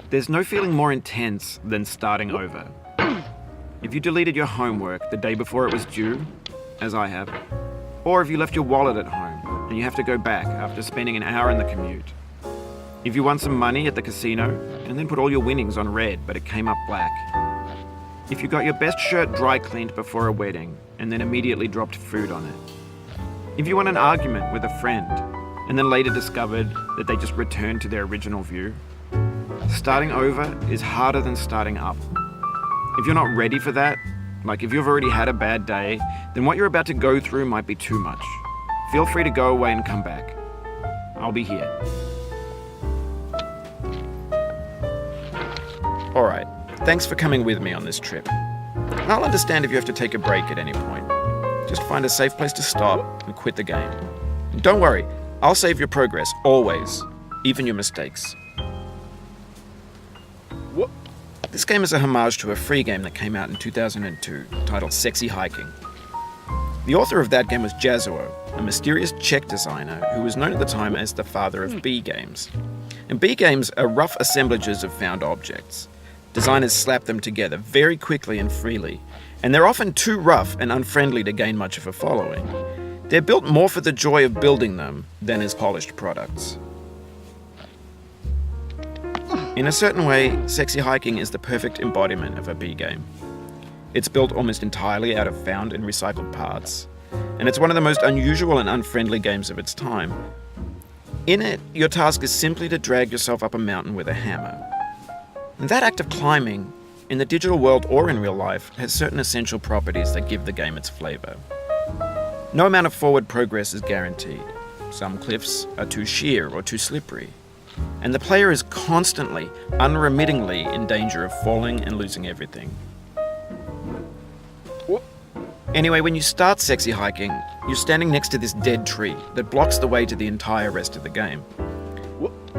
There's no feeling more intense than starting over. If you deleted your homework the day before it was due, as I have, or if you left your wallet at home and you have to go back after spending an hour in the commute. If you won some money at the casino and then put all your winnings on red but it came up black. If you got your best shirt dry cleaned before a wedding and then immediately dropped food on it. If you won an argument with a friend and then later discovered that they just returned to their original view. Starting over is harder than starting up. If you're not ready for that, like if you've already had a bad day, then what you're about to go through might be too much. Feel free to go away and come back. I'll be here. Alright, thanks for coming with me on this trip. I'll understand if you have to take a break at any point. Just find a safe place to stop and quit the game. And don't worry, I'll save your progress, always, even your mistakes. This game is a homage to a free game that came out in 2002, titled Sexy Hiking. The author of that game was Jazuo, a mysterious Czech designer who was known at the time as the father of B games. And B games are rough assemblages of found objects. Designers slap them together very quickly and freely, and they're often too rough and unfriendly to gain much of a following. They're built more for the joy of building them than as polished products. In a certain way, Sexy Hiking is the perfect embodiment of a B game. It's built almost entirely out of found and recycled parts, and it's one of the most unusual and unfriendly games of its time. In it, your task is simply to drag yourself up a mountain with a hammer. And that act of climbing, in the digital world or in real life, has certain essential properties that give the game its flavor. No amount of forward progress is guaranteed. Some cliffs are too sheer or too slippery. And the player is constantly, unremittingly in danger of falling and losing everything. Anyway, when you start Sexy Hiking, you're standing next to this dead tree that blocks the way to the entire rest of the game.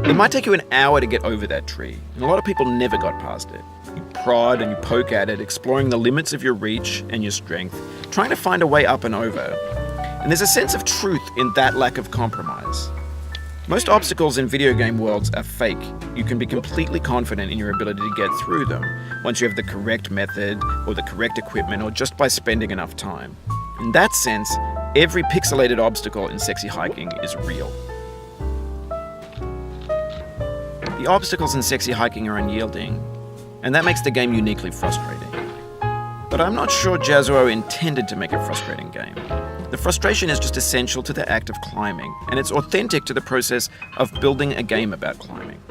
It might take you an hour to get over that tree, and a lot of people never got past it. You prod and you poke at it, exploring the limits of your reach and your strength, trying to find a way up and over. And there's a sense of truth in that lack of compromise. Most obstacles in video game worlds are fake. You can be completely confident in your ability to get through them once you have the correct method or the correct equipment or just by spending enough time. In that sense, every pixelated obstacle in Sexy Hiking is real. The obstacles in Sexy Hiking are unyielding, and that makes the game uniquely frustrating. But I'm not sure Jazuo intended to make a frustrating game. The frustration is just essential to the act of climbing, and it's authentic to the process of building a game about climbing.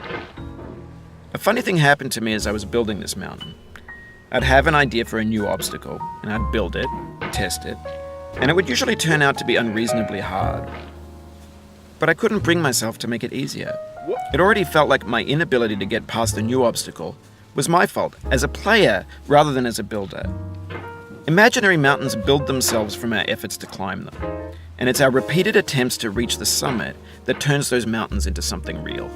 A funny thing happened to me as I was building this mountain. I'd have an idea for a new obstacle, and I'd build it, test it, and it would usually turn out to be unreasonably hard. But I couldn't bring myself to make it easier. It already felt like my inability to get past the new obstacle was my fault as a player rather than as a builder. Imaginary mountains build themselves from our efforts to climb them, and it's our repeated attempts to reach the summit that turns those mountains into something real.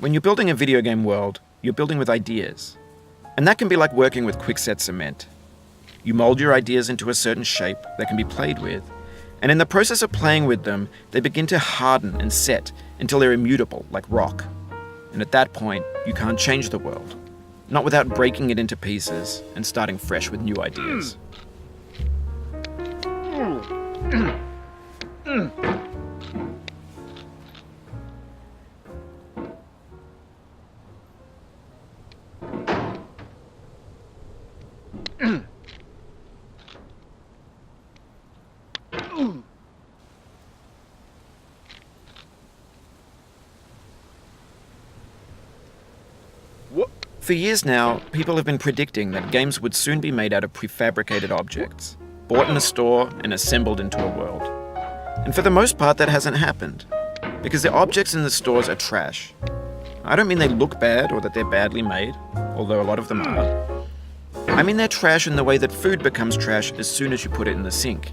When you're building a video game world, you're building with ideas. And that can be like working with quickset cement. You mold your ideas into a certain shape that can be played with, and in the process of playing with them, they begin to harden and set until they're immutable, like rock. And at that point, you can't change the world. Not without breaking it into pieces and starting fresh with new ideas. For years now, people have been predicting that games would soon be made out of prefabricated objects, bought in a store and assembled into a world. And for the most part, that hasn't happened, because the objects in the stores are trash. I don't mean they look bad or that they're badly made, although a lot of them are. I mean they're trash in the way that food becomes trash as soon as you put it in the sink.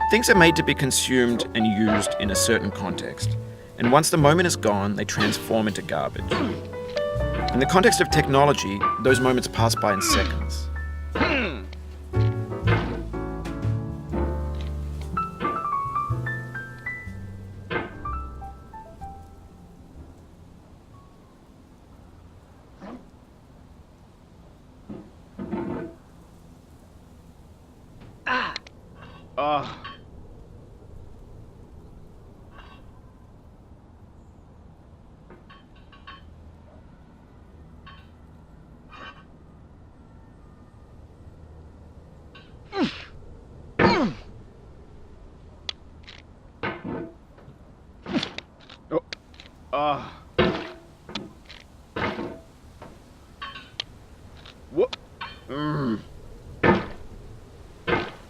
Things are made to be consumed and used in a certain context, and once the moment is gone, they transform into garbage. In the context of technology, those moments pass by in seconds.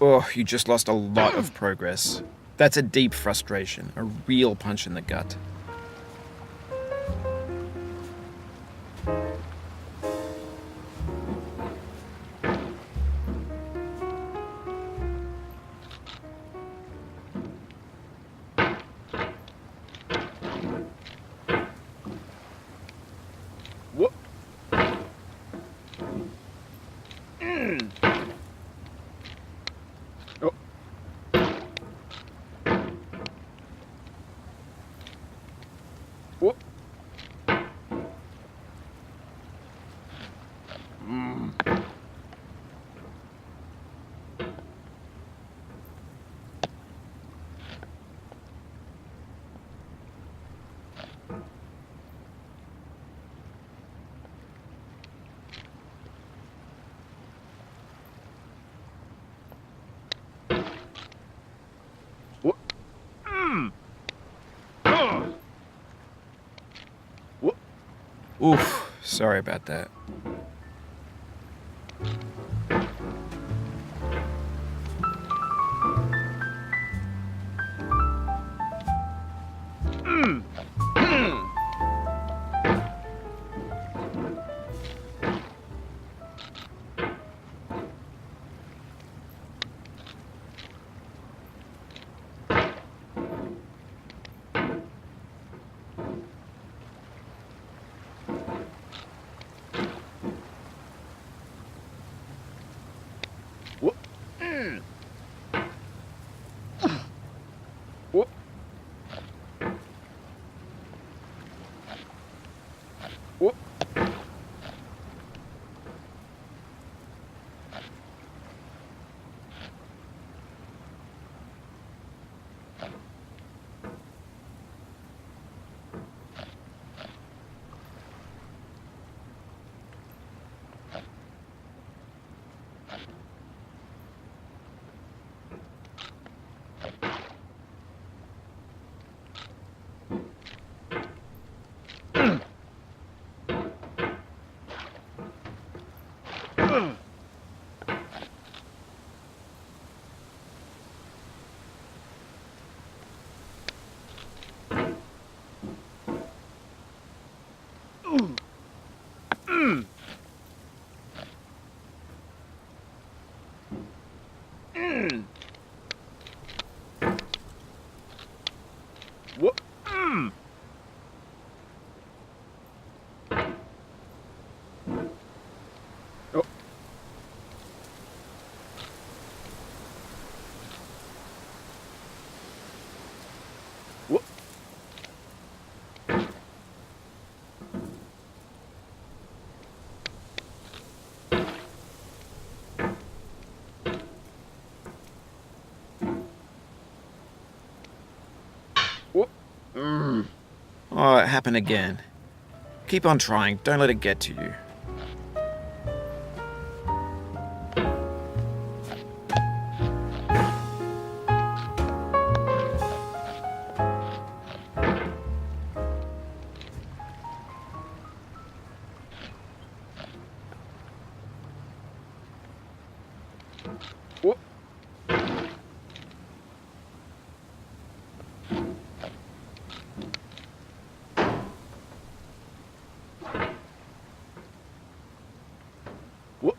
Oh, you just lost a lot of progress. That's a deep frustration, a real punch in the gut. Oof, sorry about that. Oh, it happened again. Keep on trying. Don't let it get to you. Whoop. Whoop.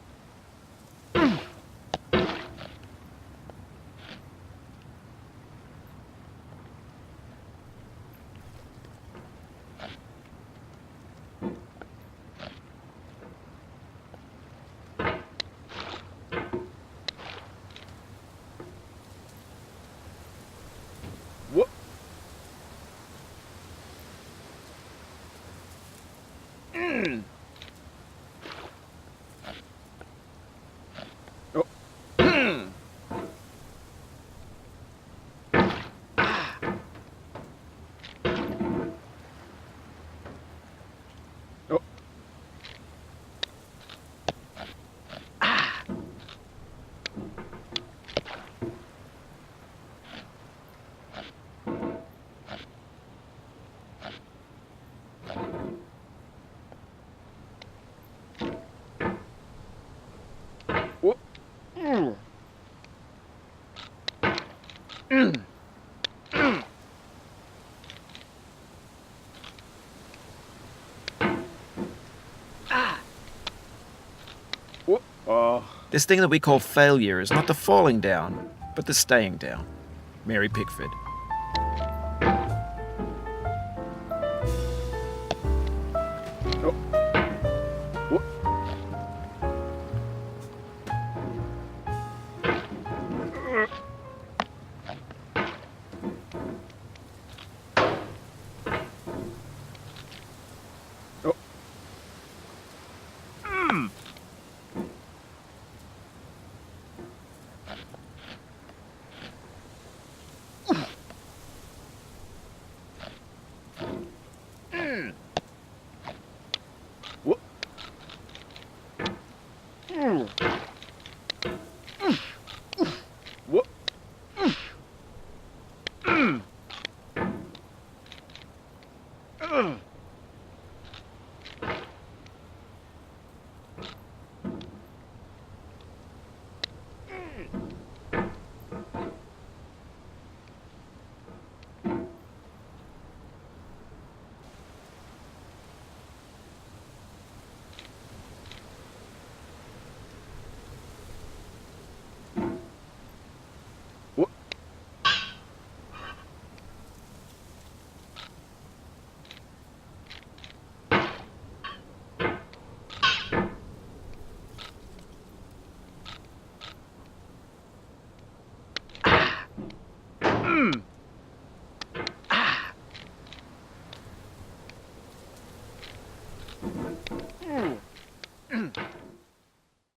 Whoop. Mm. Oh. Mm. Ah. Oh. Ah. Whoop. Mm. Mm. Mm. Ah. Whoop. Oh. This thing that we call failure is not the falling down, but the staying down. Mary Pickford. Oh. Whoop. Oh. Mm. Mm. Whoop. Mm. Whoop. Mm. Mm. Whoop. Mm.